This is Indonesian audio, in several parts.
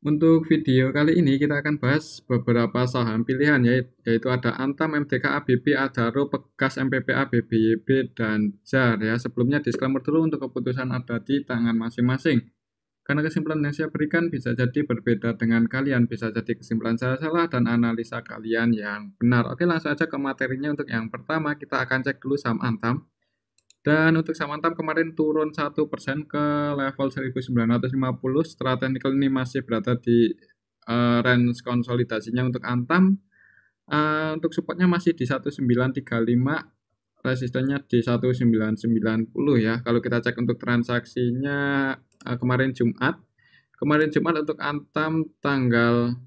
Untuk video kali ini kita akan bahas beberapa saham pilihan yaitu ada Antam, MDK, ABB, Adaro, Pegas, MPPA, BBYB, dan JAR ya. Sebelumnya disclaimer dulu untuk keputusan ada di tangan masing-masing. Karena kesimpulan yang saya berikan bisa jadi berbeda dengan kalian, bisa jadi kesimpulan saya salah dan analisa kalian yang benar. Oke, langsung aja ke materinya. Untuk yang pertama kita akan cek dulu saham Antam. Dan untuk saham Antam kemarin turun 1% ke level 1950. Setelah technical ini masih berada di range konsolidasinya untuk Antam. Untuk supportnya masih di 1935, resistennya di 1990 ya. Kalau kita cek untuk transaksinya kemarin Jumat. Kemarin Jumat untuk Antam tanggal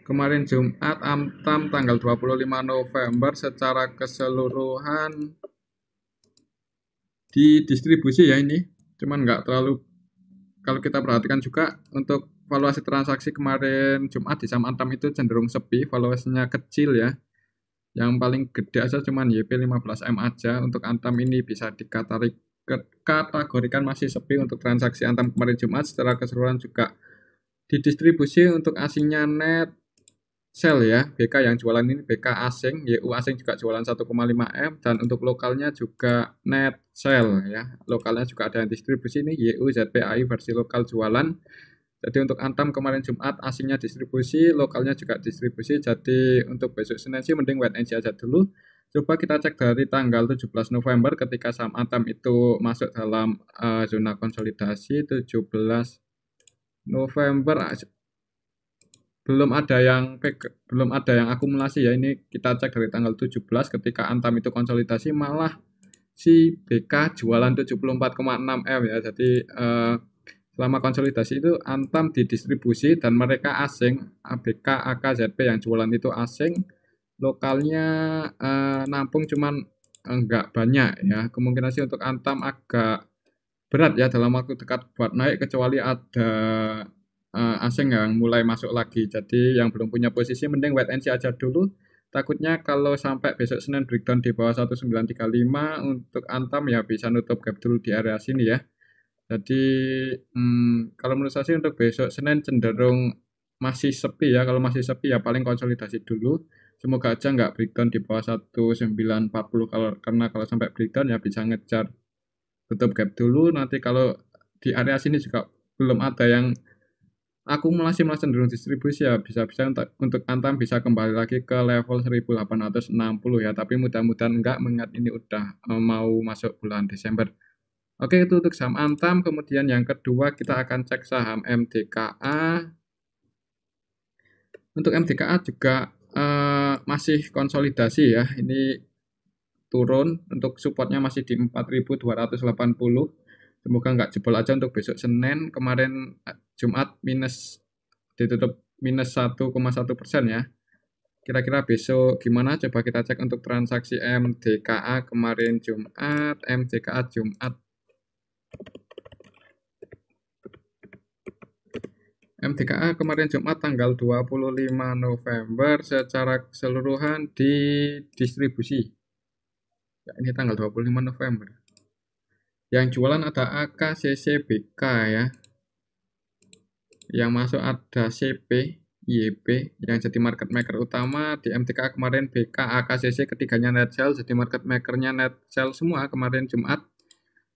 Kemarin Jumat Antam tanggal 25 November secara keseluruhan didistribusi ya ini. Cuman nggak terlalu, kalau kita perhatikan juga untuk valuasi transaksi kemarin Jumat di saham Antam itu cenderung sepi, valuasinya kecil ya. Yang paling gede aja cuman YP15M aja. Untuk Antam ini bisa dikategorikan masih sepi untuk transaksi Antam kemarin Jumat. Secara keseluruhan juga didistribusi untuk asingnya net sell ya, BK yang jualan ini BK asing, YU asing juga jualan 1,5M, dan untuk lokalnya juga net sell ya, lokalnya juga ada yang distribusi ini YU ZPAI versi lokal jualan. Jadi untuk Antam kemarin Jumat asingnya distribusi, lokalnya juga distribusi. Jadi untuk besok Senin sih mending wait and see aja dulu. Coba kita cek dari tanggal 17 November ketika saham Antam itu masuk dalam zona konsolidasi. 17 November belum ada yang akumulasi ya. Ini kita cek dari tanggal 17 ketika Antam itu konsolidasi malah si BK jualan 74,6M ya. Jadi selama konsolidasi itu Antam didistribusi dan mereka asing, ABK, AK, ZP yang jualan itu asing, lokalnya nampung cuman enggak banyak ya. Kemungkinan sih untuk Antam agak berat ya dalam waktu dekat buat naik kecuali ada asing yang mulai masuk lagi. Jadi yang belum punya posisi mending wait and see aja dulu. Takutnya kalau sampai besok Senin breakdown di bawah 1935 untuk Antam ya bisa nutup gap dulu di area sini ya. Jadi kalau menurut saya sih untuk besok Senin cenderung masih sepi ya. Kalau masih sepi ya paling konsolidasi dulu. Semoga aja nggak breakdown di bawah 1940 karena kalau sampai breakdown ya bisa ngejar tutup gap dulu. Nanti kalau di area sini juga belum ada yang akumulasi malah cenderung distribusi ya bisa-bisa untuk Antam bisa kembali lagi ke level 1860 ya, tapi mudah-mudahan enggak mengingat ini udah mau masuk bulan Desember. Oke, itu untuk saham Antam. Kemudian yang kedua kita akan cek saham MDKA. Untuk MDKA juga masih konsolidasi ya, ini turun, untuk supportnya masih di 4.280. Semoga nggak jebol aja untuk besok Senin. Kemarin Jumat ditutup minus 1,1% ya. Kira-kira besok gimana? Coba kita cek untuk transaksi MDKA kemarin Jumat. MDKA Jumat. MDKA kemarin Jumat tanggal 25 November secara keseluruhan didistribusi. Ya, ini tanggal 25 November. Yang jualan ada AKCCBK ya. Yang masuk ada CP, YP, yang jadi market maker utama di MDKA kemarin BK, AKCC, ketiganya net sell, jadi market makernya net sell semua kemarin Jumat.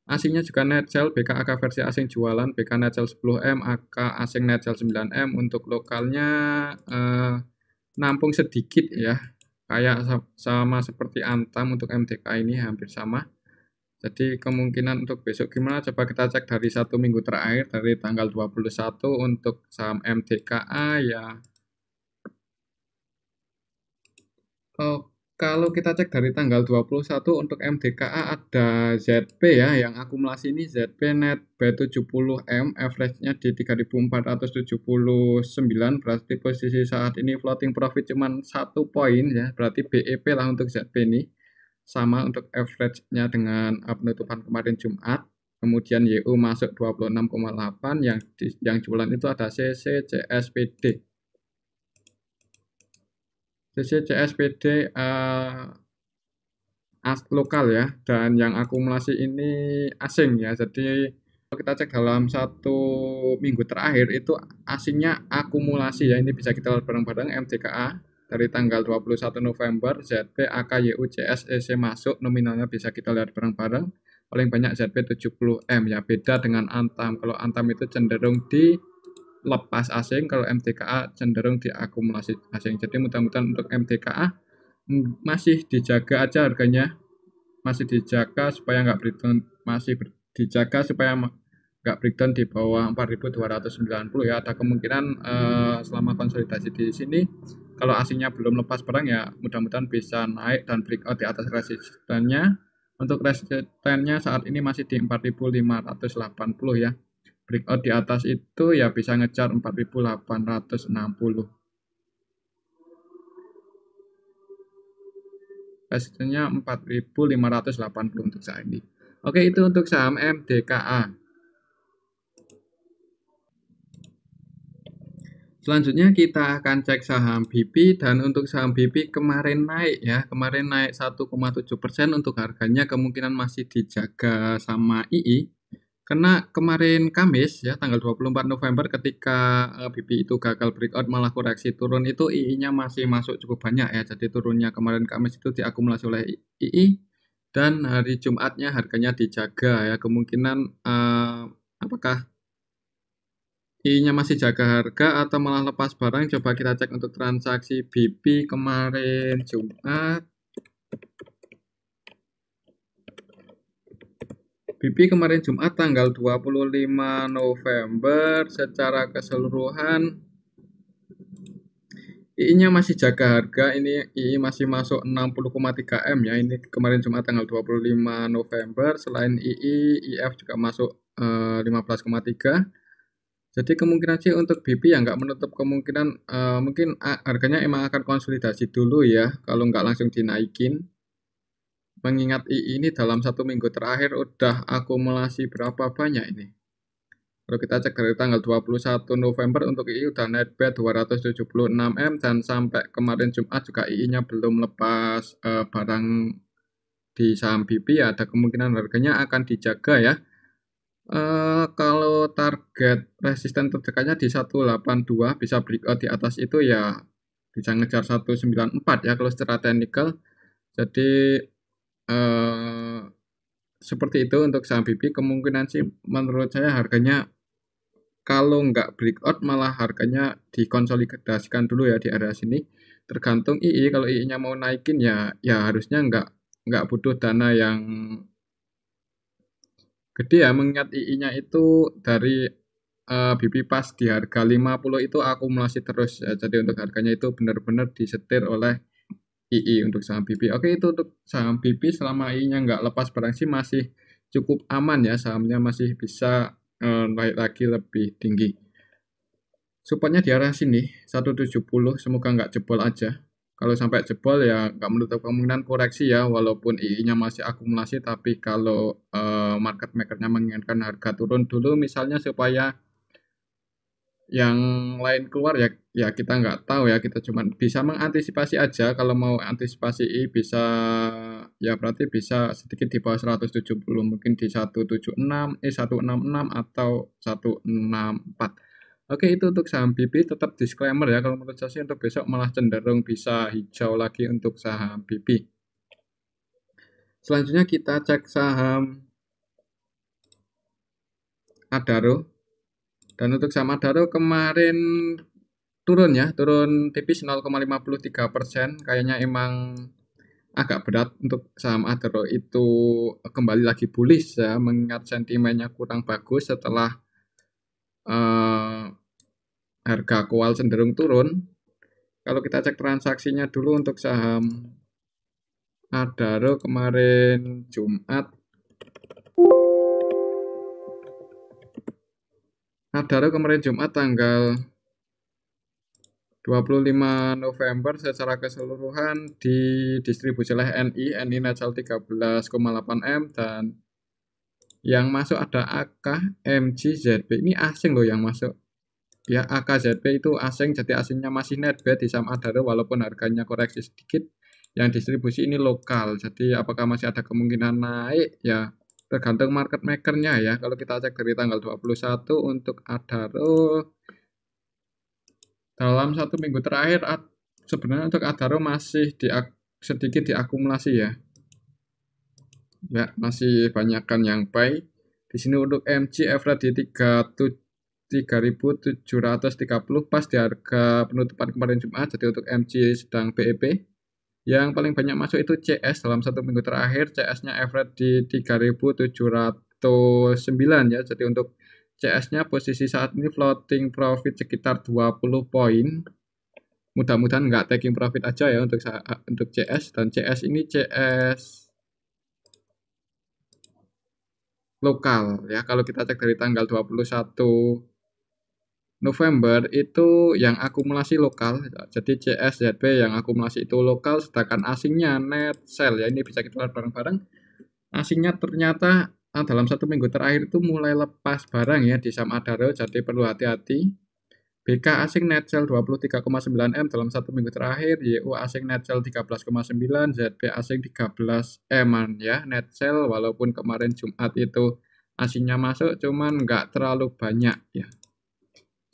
Asingnya juga net sell, BK AK versi asing jualan, BK net sell 10M, AK asing net sell 9M. Untuk lokalnya nampung sedikit ya, kayak sama seperti Antam. Untuk MDK ini hampir sama. Jadi kemungkinan untuk besok gimana? Coba kita cek dari 1 minggu terakhir, dari tanggal 21 untuk saham MDKA ya. Kalau kita cek dari tanggal 21 untuk MDKA ada ZP ya, yang akumulasi ini ZP net B70M, average-nya di 3.479, berarti posisi saat ini floating profit cuma 1 poin ya, berarti BEP lah untuk ZP ini. Sama untuk average-nya dengan penutupan kemarin Jumat. Kemudian YU masuk 26,8, yang jualan itu ada CCCSPD. CCCSPD lokal ya, dan yang akumulasi ini asing ya. Jadi kalau kita cek dalam 1 minggu terakhir itu asingnya akumulasi ya. Ini bisa kita lihat bareng-bareng MDKA dari tanggal 21 November, ZP, AK, YU, CS, EC masuk, nominalnya bisa kita lihat bareng-bareng. Paling banyak ZP 70M ya, beda dengan Antam. Kalau Antam itu cenderung di lepas asing, kalau MDKA cenderung diakumulasi asing. Jadi mudah-mudahan untuk MDKA masih dijaga aja harganya, masih dijaga supaya nggak breakdown, dijaga supaya nggak breakdown di bawah 4.290 ya. Ada kemungkinan selama konsolidasi di sini kalau asingnya belum lepas barang ya mudah-mudahan bisa naik dan breakout di atas resistennya. Untuk resistennya saat ini masih di 4.580 ya. Breakout di atas itu ya bisa ngejar 4.860. Resistennya 4.580 untuk saat ini. Oke, itu untuk saham MDKA. Selanjutnya kita akan cek saham BP, dan untuk saham BP kemarin naik ya, kemarin naik 1,7%. Untuk harganya kemungkinan masih dijaga sama II. Karena kemarin Kamis ya tanggal 24 November ketika BP itu gagal breakout malah koreksi turun, itu II-nya masih masuk cukup banyak ya. Jadi turunnya kemarin Kamis itu diakumulasi oleh II, dan hari Jumatnya harganya dijaga ya. Kemungkinan apakah I-nya masih jaga harga atau malah lepas barang, coba kita cek untuk transaksi BP kemarin Jumat. BP kemarin Jumat tanggal 25 November secara keseluruhan II-nya masih jaga harga. Ini II masih masuk 60,3 M ya. Ini kemarin Jumat tanggal 25 November. Selain II, IF juga masuk 15,3. Jadi kemungkinan sih untuk BP ya nggak menutup kemungkinan mungkin harganya emang akan konsolidasi dulu ya kalau nggak langsung dinaikin. Mengingat II ini dalam 1 minggu terakhir udah akumulasi berapa banyak ini. Kalau kita cek dari tanggal 21 November untuk II udah net bet 276M, dan sampai kemarin Jumat juga II-nya belum lepas barang di saham BP ya. Ada kemungkinan harganya akan dijaga ya. Kalau target resisten terdekatnya di 182, bisa breakout di atas itu ya bisa ngejar 194 ya kalau secara teknikal. Jadi seperti itu untuk saham BP. Kemungkinan sih menurut saya harganya kalau nggak breakout malah harganya dikonsolidasikan dulu ya di area sini. Tergantung II, kalau II-nya mau naikin ya harusnya nggak butuh dana yang gede ya, mengingat II-nya itu dari BP pas di harga 50 itu akumulasi terus ya. Jadi untuk harganya itu benar-benar disetir oleh II untuk saham BP. Oke, itu untuk saham BP. Selama II-nya nggak lepas barang sih masih cukup aman ya, sahamnya masih bisa naik lagi lebih tinggi. Supportnya di arah sini 170, semoga nggak jebol aja. Kalau sampai jebol ya nggak menutup kemungkinan koreksi ya, walaupun II-nya masih akumulasi, tapi kalau market makernya menginginkan harga turun dulu misalnya supaya yang lain keluar ya kita nggak tahu ya, kita cuma bisa mengantisipasi aja. Kalau mau antisipasi bisa ya berarti bisa sedikit di bawah 170, mungkin di 166 atau 164. Oke, itu untuk saham BP. Tetap disclaimer ya, kalau menurut saya sih untuk besok malah cenderung bisa hijau lagi untuk saham BP. Selanjutnya kita cek saham Adaro. Dan untuk saham Adaro kemarin turun ya, turun tipis 0,53%. Kayaknya emang agak berat untuk saham Adaro itu kembali lagi bullish ya, mengingat sentimennya kurang bagus setelah harga kual cenderung turun. Kalau kita cek transaksinya dulu untuk saham Adaro kemarin Jumat. Adaro kemarin Jumat tanggal 25 November secara keseluruhan didistribusi oleh NI net sell 13,8 M, dan yang masuk ada AK, MG, ZB. Ini asing loh yang masuk. Ya, AK, ZB itu asing, jadi asingnya masih net bet di saham Adaro walaupun harganya koreksi sedikit. yang distribusi ini lokal. Jadi apakah masih ada kemungkinan naik? Ya tergantung market makernya ya. Kalau kita cek dari tanggal 21 untuk Adaro dalam 1 minggu terakhir sebenarnya untuk Adaro masih sedikit diakumulasi ya. Ya, masih banyakkan yang buy. Di sini untuk MG average di 3.730 pas di harga penutupan kemarin Jumat. Jadi untuk MG sedang BEP. Yang paling banyak masuk itu CS dalam 1 minggu terakhir. CS-nya average di 3.709 ya. Jadi untuk CS-nya posisi saat ini floating profit sekitar 20 poin. Mudah-mudahan nggak taking profit aja ya untuk CS. Dan CS ini CS lokal ya. Kalau kita cek dari tanggal 21 November itu yang akumulasi lokal. Jadi CS ZB yang akumulasi itu lokal, sedangkan asingnya net sell ya. Ini bisa kita lihat bareng-bareng. Asingnya ternyata dalam 1 minggu terakhir itu mulai lepas barang ya di saham Adaro, jadi perlu hati-hati. BK asing net sell 23,9 M dalam 1 minggu terakhir, YU asing net sell 13,9, ZB asing 13 M ya net sell, walaupun kemarin Jumat itu asingnya masuk cuman nggak terlalu banyak ya.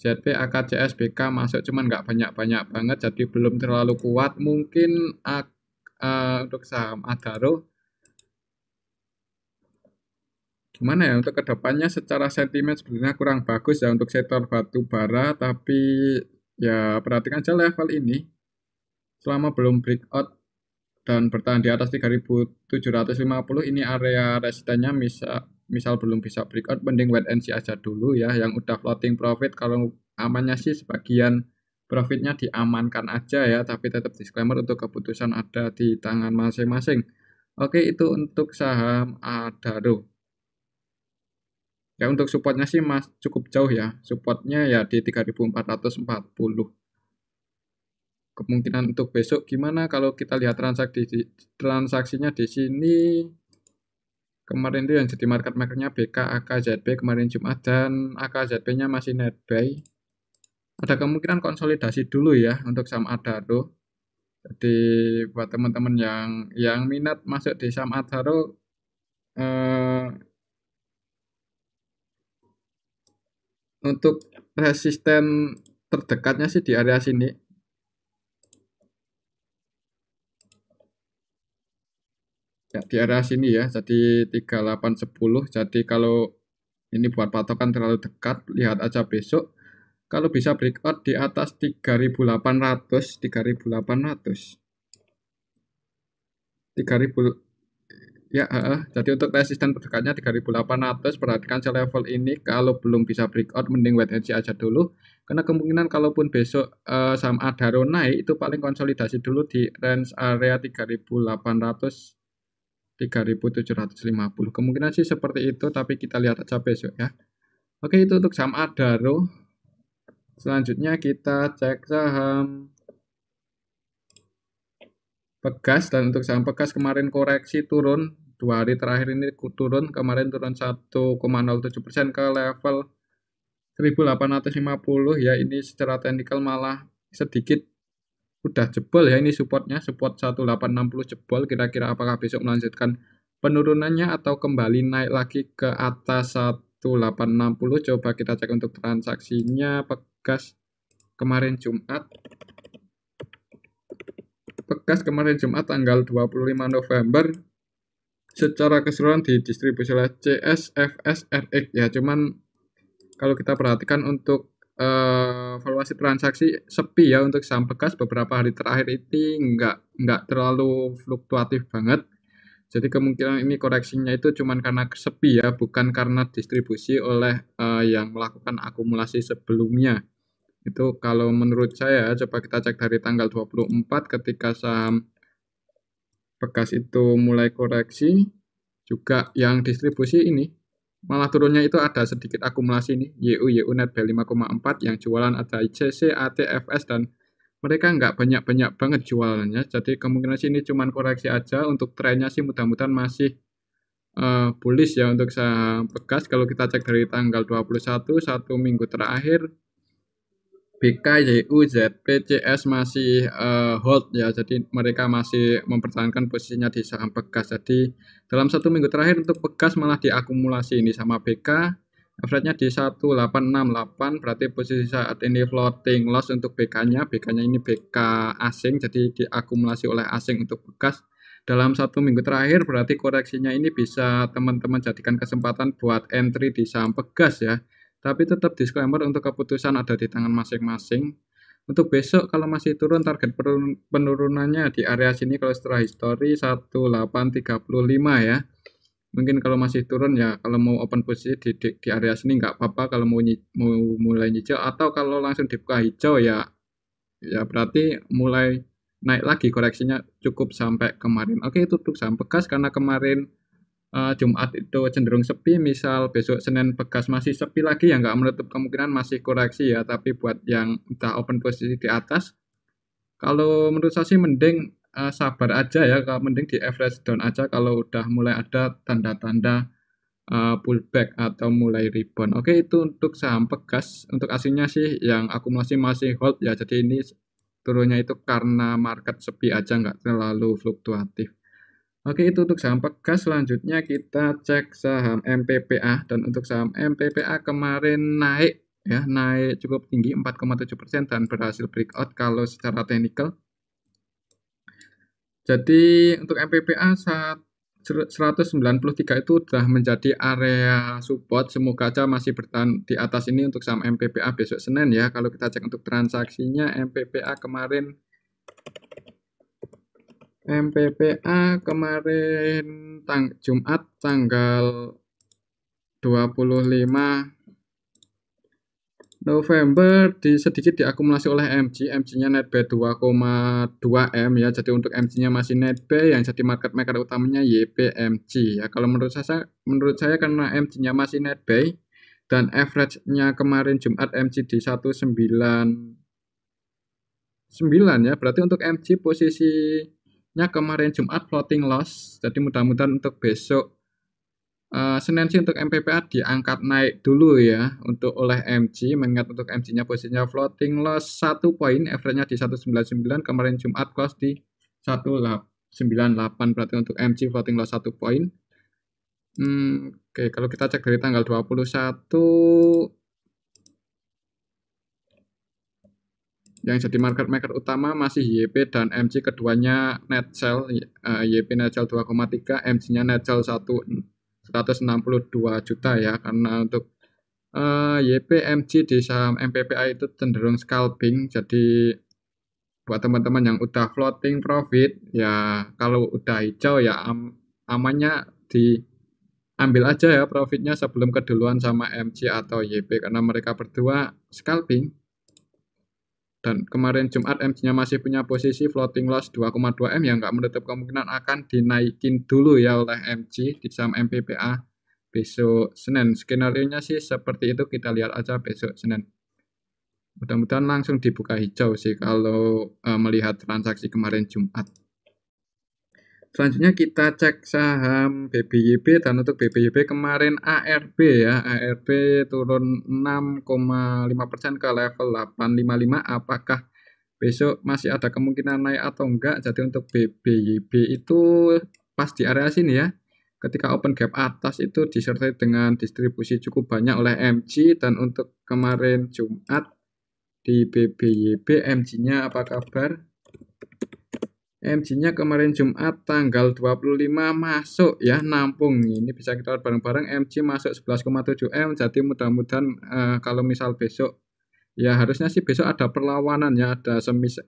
ZB, AKCS, BK masuk cuman nggak banyak-banyak banget, jadi belum terlalu kuat. Mungkin untuk saham Adaro gimana ya, untuk kedepannya secara sentimen sebenarnya kurang bagus ya untuk sektor batu bara, tapi ya perhatikan aja level ini selama belum breakout dan bertahan di atas 3.750 ini area resistennya. Misal belum bisa breakout, mending wait and see aja dulu ya. Yang udah floating profit, kalau amannya sih sebagian profitnya diamankan aja ya, tapi tetap disclaimer untuk keputusan ada di tangan masing-masing. Oke, itu untuk saham Adaro. Ya untuk supportnya sih cukup jauh ya. Supportnya ya di 3.440. Kemungkinan untuk besok gimana kalau kita lihat transaksinya di sini. Kemarin itu yang jadi market makernya BK, AKZB kemarin Jumat, dan AKZB-nya masih net buy. Ada kemungkinan konsolidasi dulu ya untuk saham Adaro. Jadi buat teman-teman yang minat masuk di saham Adaro, untuk resisten terdekatnya sih di area sini. Ya, di area sini ya, jadi 3810. Jadi kalau ini buat patokan terlalu dekat, lihat aja besok. Kalau bisa breakout di atas 3.800, 3.800. 3.000 ya, jadi untuk resisten terdekatnya 3.800. Perhatikan level ini, kalau belum bisa breakout mending wait and see aja dulu. Karena kemungkinan kalaupun besok saham Adaro naik itu paling konsolidasi dulu di range area 3.800 3.750. Kemungkinan sih seperti itu, tapi kita lihat aja besok ya. Oke, itu untuk saham Adaro. Selanjutnya kita cek saham Pegas, dan untuk saham Pegas kemarin koreksi turun. 2 hari terakhir ini turun, kemarin turun 1,07% ke level 1.850 ya. Ini secara teknikal malah sedikit udah jebol ya, ini supportnya, support 1860 jebol. Kira-kira apakah besok melanjutkan penurunannya atau kembali naik lagi ke atas 1860? Coba kita cek untuk transaksinya Pegas kemarin Jumat. Pegas kemarin Jumat tanggal 25 November secara keseluruhan didistribusi oleh CS, FS, RX ya. Cuman kalau kita perhatikan untuk valuasi transaksi sepi ya untuk saham Pegas beberapa hari terakhir ini nggak terlalu fluktuatif banget. Jadi kemungkinan ini koreksinya itu cuman karena sepi ya, bukan karena distribusi oleh yang melakukan akumulasi sebelumnya. Itu kalau menurut saya. Coba kita cek dari tanggal 24 ketika saham Pegas itu mulai koreksi, juga yang distribusi ini malah turunnya itu ada sedikit akumulasi nih, YU net buy 5,4, yang jualan ada ICC, ATFS, dan mereka nggak banyak-banyak banget jualannya. Jadi kemungkinan sini cuman koreksi aja. Untuk trennya sih mudah-mudahan masih bullish ya untuk saham Pegas. Kalau kita cek dari tanggal 21, 1 minggu terakhir BK, YU, ZP, CS masih hold ya, jadi mereka masih mempertahankan posisinya di saham bekas. Jadi dalam 1 minggu terakhir untuk bekas malah diakumulasi ini sama BK, average-nya di 1868, berarti posisi saat ini floating loss untuk BK-nya. BK-nya ini BK asing, jadi diakumulasi oleh asing untuk bekas. Dalam 1 minggu terakhir berarti koreksinya ini bisa teman-teman jadikan kesempatan buat entry di saham bekas ya. Tapi tetap disclaimer untuk keputusan ada di tangan masing-masing. Untuk besok kalau masih turun target penurunannya di area sini kalau setelah histori 1835 ya. Mungkin kalau masih turun ya kalau mau open posisi di area sini nggak apa-apa, kalau mau mulai nyicil, atau kalau langsung dibuka hijau ya berarti mulai naik lagi koreksinya cukup sampai kemarin. Oke, itu untuk saham bekas karena kemarin Jumat itu cenderung sepi, misal besok Senin bekas masih sepi lagi ya nggak menutup kemungkinan masih koreksi ya, tapi buat yang udah open posisi di atas, kalau menurut saya sih mending sabar aja ya, kalau mending di average down aja kalau udah mulai ada tanda-tanda pullback atau mulai rebound. Oke, itu untuk saham bekas. Untuk aslinya sih yang akumulasi masih hold ya, jadi ini turunnya itu karena market sepi aja, nggak terlalu fluktuatif. Oke, itu untuk saham pegas. Selanjutnya kita cek saham MPPA, dan untuk saham MPPA kemarin naik ya, naik cukup tinggi 4,7% dan berhasil breakout kalau secara teknikal. Jadi untuk MPPA 193 itu sudah menjadi area support, semoga aja masih bertahan di atas ini untuk saham MPPA besok Senin ya. Kalau kita cek untuk transaksinya MPPA kemarin Jumat tanggal 25 November sedikit diakumulasi oleh MG-nya net buy 2,2 M ya. Jadi untuk MG-nya masih net buy, yang jadi market maker utamanya YPMG ya. Kalau menurut saya karena MG-nya masih net buy dan average-nya kemarin Jumat MG di 199 ya, berarti untuk MG posisinya kemarin Jumat floating loss. Jadi mudah-mudahan untuk besok Senin sih untuk MPPA diangkat naik dulu ya untuk oleh MG, mengingat untuk MG-nya posisinya floating loss 1 poin, average-nya di 199, kemarin Jumat close di 198, berarti untuk MG floating loss 1 poin. Oke, kalau kita cek dari tanggal 21 yang jadi market maker utama masih YP dan MG, keduanya net sell, YP net sell 2,3, MG-nya net sell 162 juta ya, karena untuk YPMG di saham MPPA itu cenderung scalping. Jadi buat teman-teman yang udah floating profit ya, kalau udah hijau ya amannya diambil aja ya profitnya sebelum keduluan sama MG atau YP, karena mereka berdua scalping. Dan kemarin Jumat MG-nya masih punya posisi floating loss 2,2 M yang nggak menutup kemungkinan akan dinaikin dulu ya oleh MG di saham MPPA besok Senin. Skenario-nya sih seperti itu, kita lihat aja besok Senin. Mudah-mudahan langsung dibuka hijau sih kalau melihat transaksi kemarin Jumat. Selanjutnya kita cek saham BBYB, dan untuk BBYB kemarin ARB ya, ARB turun 6,5% ke level 855. Apakah besok masih ada kemungkinan naik atau enggak? Jadi untuk BBYB itu pas di area sini ya, ketika open gap atas itu disertai dengan distribusi cukup banyak oleh MG, dan untuk kemarin Jumat di BBYB MG-nya apa kabar? MG-nya kemarin Jumat tanggal 25 masuk ya, nampung. Ini bisa kita lihat bareng-bareng, MG masuk 11,7 M. Jadi mudah-mudahan kalau misal besok ya, harusnya sih besok ada perlawanan ya, ada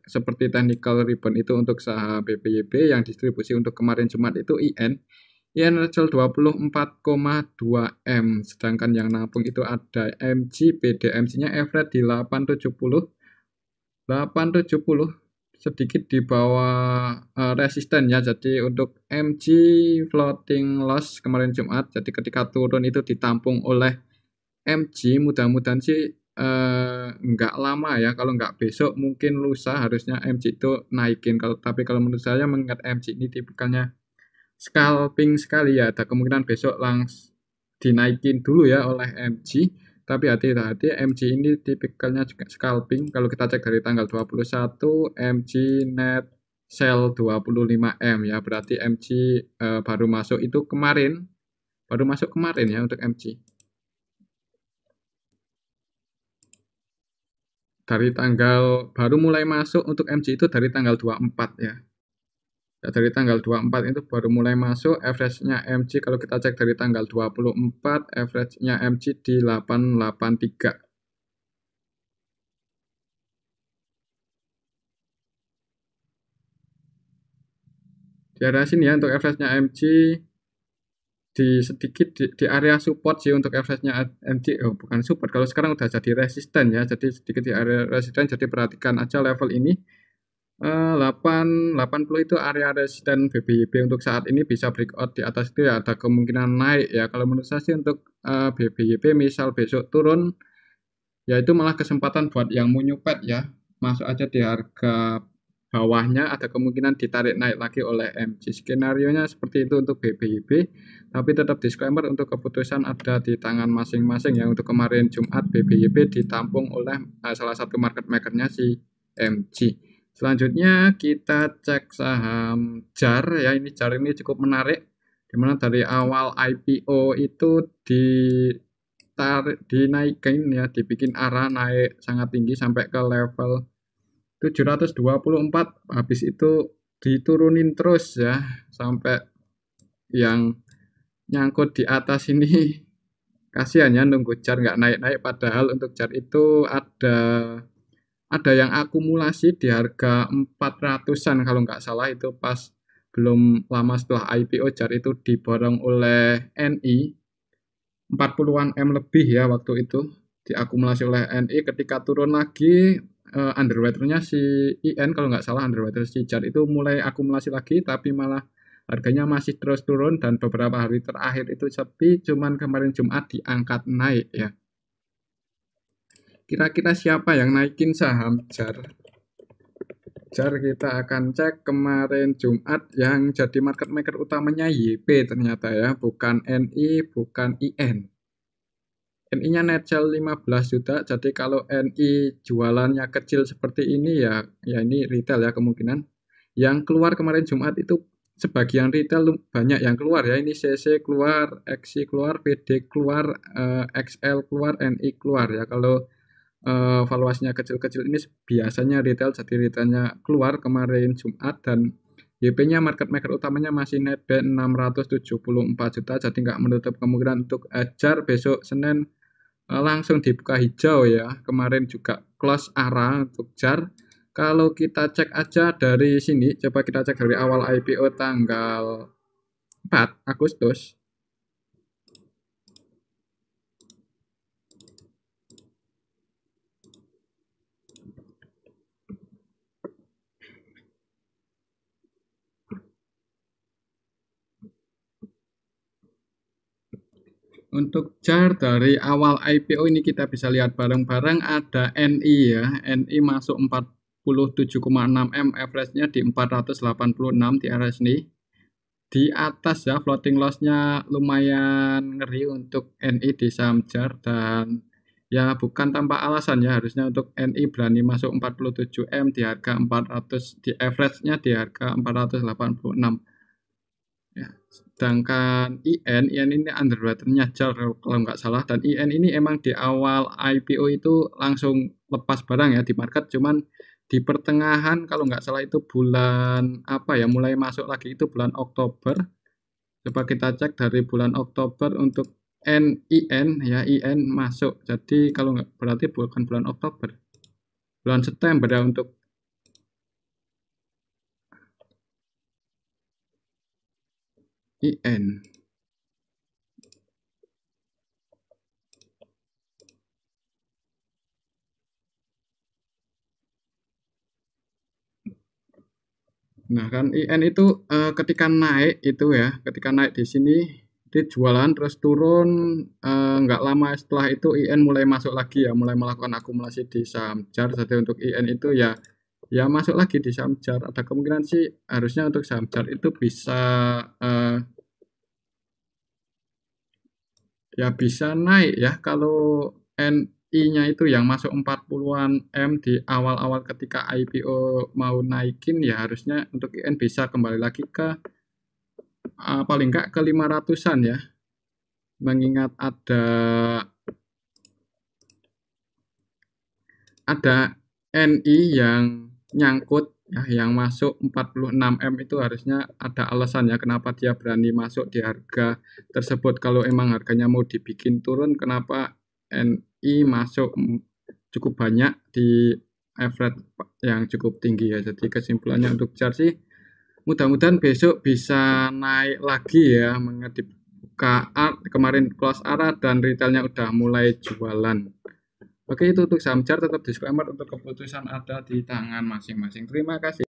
seperti technical rebound itu untuk saham BBYB. Yang distribusi untuk kemarin Jumat itu IN Rachel 24,2 M, sedangkan yang nampung itu ada MG, PDMC-nya average di 870 sedikit di bawah resisten ya. Jadi untuk MG floating loss kemarin Jumat, jadi ketika turun itu ditampung oleh MG. Mudah-mudahan sih nggak lama ya, kalau nggak besok mungkin lusa harusnya MG itu naikin. Tapi kalau menurut saya, mengingat MG ini tipikalnya scalping sekali ya, ada kemungkinan besok langsung dinaikin dulu ya oleh MG. Tapi hati-hati, MG ini tipikalnya juga scalping. Kalau kita cek dari tanggal 21, MG net sell 25M ya, berarti MG baru masuk itu kemarin, ya untuk MG. Dari tanggal baru mulai masuk untuk MG itu dari tanggal 24 ya. Ya, dari tanggal 24 itu baru mulai masuk. Average-nya MG kalau kita cek dari tanggal 24, average-nya MG di 883. Di area sini ya untuk average-nya MG di area support sih untuk average-nya MG. Oh, bukan support, kalau sekarang udah jadi resisten ya, jadi sedikit di area resisten. Jadi perhatikan aja level ini 80 itu area resisten BBYB untuk saat ini. Bisa breakout di atas itu ya, ada kemungkinan naik ya. Kalau menurut saya sih untuk BBYB misal besok turun ya, itu malah kesempatan buat yang mau nyupet ya, masuk aja di harga bawahnya, ada kemungkinan ditarik naik lagi oleh MG. Skenario-nya seperti itu untuk BBYB, tapi tetap disclaimer untuk keputusan ada di tangan masing-masing ya. Untuk kemarin Jumat BBYB ditampung oleh salah satu market maker-nya si MG. Selanjutnya kita cek saham JAR ya. Ini JAR ini cukup menarik, dimana dari awal IPO itu dinaikin ya, dibikin arah naik sangat tinggi sampai ke level 724, habis itu diturunin terus ya sampai yang nyangkut di atas ini. Kasihan ya nunggu JAR nggak naik-naik, padahal untuk JAR itu ada yang akumulasi di harga 400-an kalau nggak salah. Itu pas belum lama setelah IPO JAR itu diborong oleh NI 40-an M lebih ya, waktu itu diakumulasi oleh NI. Ketika turun lagi underwater-nya si IN kalau nggak salah, underwater si JAR itu mulai akumulasi lagi, tapi malah harganya masih terus turun dan beberapa hari terakhir itu sepi, cuman kemarin Jumat diangkat naik ya. Kira-kira siapa yang naikin saham JAR? JAR kita akan cek kemarin Jumat, yang jadi market maker utamanya YP ternyata ya, bukan NI, bukan IN. NI-nya net sell 15 juta, jadi kalau NI jualannya kecil seperti ini ya ini retail ya kemungkinan. Yang keluar kemarin Jumat itu sebagian retail banyak yang keluar ya. Ini CC keluar, XC keluar, PD keluar, XL keluar, NI keluar ya. Kalau valuasinya kecil-kecil ini biasanya retail, jadi retailnya keluar kemarin Jumat. Dan YP-nya market maker utamanya masih net B 674 juta, jadi nggak menutup kemungkinan untuk JAR besok Senin langsung dibuka hijau ya. Kemarin juga close arah untuk JAR. Kalau kita cek aja dari sini, coba kita cek dari awal IPO tanggal 4 Agustus. Untuk JAR dari awal IPO ini kita bisa lihat bareng-bareng, ada NI ya. NI masuk 47,6 M, average-nya di 486 di area sini. Di atas ya, floating loss-nya lumayan ngeri untuk NI di saham JAR, dan ya bukan tanpa alasan ya, harusnya untuk NI berani masuk 47 M di harga 400, di average-nya di harga 486. Ya, sedangkan IN ini underwater-nya JAR kalau nggak salah, dan IN ini emang di awal IPO itu langsung lepas barang ya di market, cuman di pertengahan kalau nggak salah itu bulan apa ya, mulai masuk lagi itu bulan Oktober. Coba kita cek dari bulan Oktober untuk IN ya, IN masuk, jadi kalau nggak, berarti bukan bulan Oktober, bulan September ya untuk IN. Nah kan IN itu ketika naik itu ya, ketika naik di sini dia jualan terus turun, nggak lama setelah itu IN mulai masuk lagi ya, mulai melakukan akumulasi di saham JAR. Jadi untuk IN itu ya masuk lagi di saham JAR. Ada kemungkinan sih harusnya untuk saham JAR itu bisa ya bisa naik ya. Kalau NI-nya itu yang masuk 40-an M di awal-awal ketika IPO mau naikin, ya harusnya untuk IN bisa kembali lagi ke paling enggak ke 500-an ya. Mengingat ada NI yang nyangkut ya, yang masuk 46 M itu harusnya ada alasan ya kenapa dia berani masuk di harga tersebut. Kalau emang harganya mau dibikin turun, kenapa NI masuk cukup banyak di average yang cukup tinggi ya. Jadi kesimpulannya untuk chart sih, mudah-mudahan besok bisa naik lagi ya, mengenai buka kemarin close arah dan retailnya udah mulai jualan. Oke, itu untuk saham chart, tetap disclaimer untuk keputusan ada di tangan masing-masing. Terima kasih.